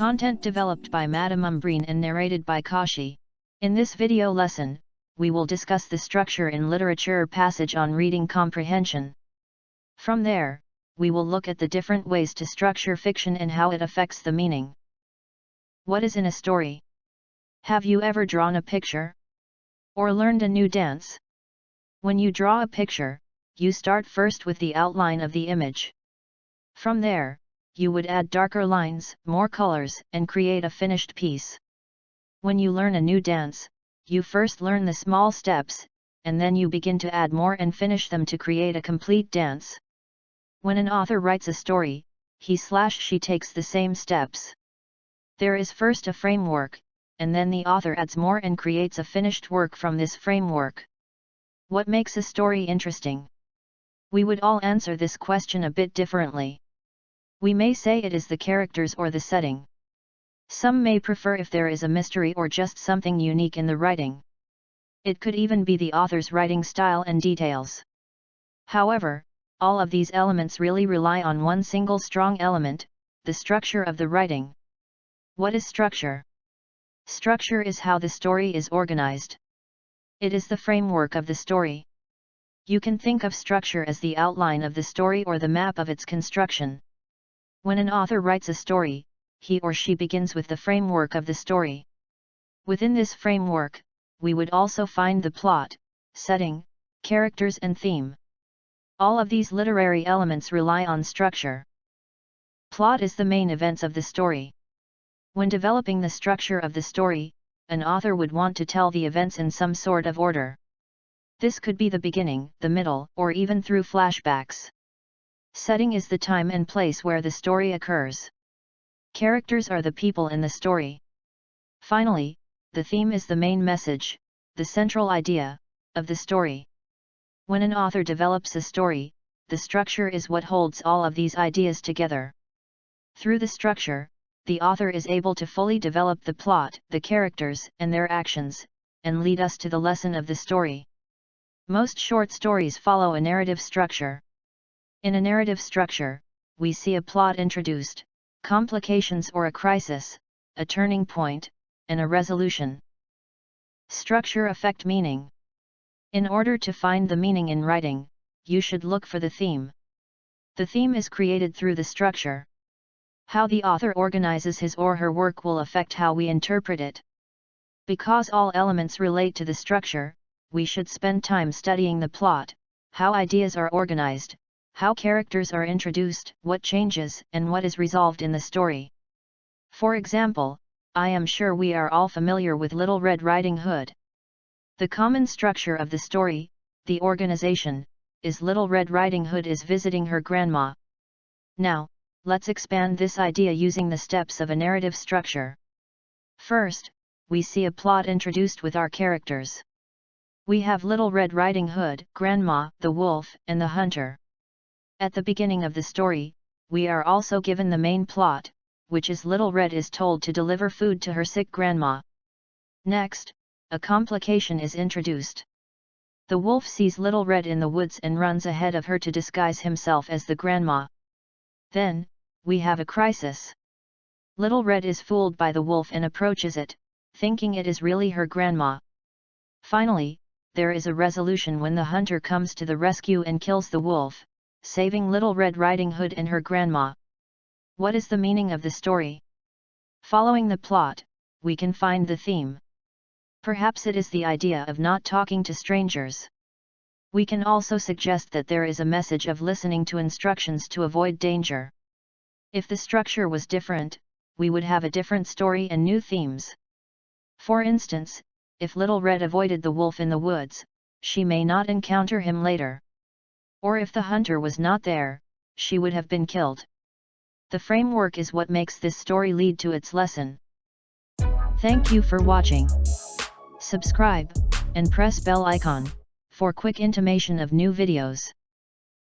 Content developed by Madam Umbreen and narrated by Kashi. In this video lesson, we will discuss the structure in literature passage on reading comprehension. From there, we will look at the different ways to structure fiction and how it affects the meaning. What is in a story? Have you ever drawn a picture? Or learned a new dance? When you draw a picture, you start first with the outline of the image. From there, you would add darker lines, more colors, and create a finished piece. When you learn a new dance, you first learn the small steps, and then you begin to add more and finish them to create a complete dance. When an author writes a story, he/she takes the same steps. There is first a framework, and then the author adds more and creates a finished work from this framework. What makes a story interesting? We would all answer this question a bit differently. We may say it is the characters or the setting. Some may prefer if there is a mystery or just something unique in the writing. It could even be the author's writing style and details. However, all of these elements really rely on one single strong element, the structure of the writing. What is structure? Structure is how the story is organized. It is the framework of the story. You can think of structure as the outline of the story or the map of its construction. When an author writes a story, he or she begins with the framework of the story. Within this framework, we would also find the plot, setting, characters and theme. All of these literary elements rely on structure. Plot is the main events of the story. When developing the structure of the story, an author would want to tell the events in some sort of order. This could be the beginning, the middle, or even through flashbacks. Setting is the time and place where the story occurs. Characters are the people in the story. Finally, the theme is the main message, the central idea, of the story. When an author develops a story, the structure is what holds all of these ideas together. Through the structure, the author is able to fully develop the plot, the characters, and their actions, and lead us to the lesson of the story. Most short stories follow a narrative structure. In a narrative structure, we see a plot introduced, complications or a crisis, a turning point, and a resolution. Structure affect meaning. In order to find the meaning in writing, you should look for the theme. The theme is created through the structure. How the author organizes his or her work will affect how we interpret it. Because all elements relate to the structure, we should spend time studying the plot, how ideas are organized, how characters are introduced, what changes, and what is resolved in the story. For example, I am sure we are all familiar with Little Red Riding Hood. The common structure of the story, the organization, is Little Red Riding Hood is visiting her grandma. Now, let's expand this idea using the steps of a narrative structure. First, we see a plot introduced with our characters. We have Little Red Riding Hood, Grandma, the wolf, and the hunter. At the beginning of the story, we are also given the main plot, which is Little Red is told to deliver food to her sick grandma. Next, a complication is introduced. The wolf sees Little Red in the woods and runs ahead of her to disguise himself as the grandma. Then, we have a crisis. Little Red is fooled by the wolf and approaches it, thinking it is really her grandma. Finally, there is a resolution when the hunter comes to the rescue and kills the wolf, saving Little Red Riding Hood and her grandma. What is the meaning of the story? Following the plot, we can find the theme. Perhaps it is the idea of not talking to strangers. We can also suggest that there is a message of listening to instructions to avoid danger. If the structure was different, we would have a different story and new themes. For instance, if Little Red avoided the wolf in the woods, she may not encounter him later. Or if the hunter was not there, she would have been killed. The framework is what makes this story lead to its lesson. Thank you for watching. Subscribe, and press bell icon, for quick intimation of new videos.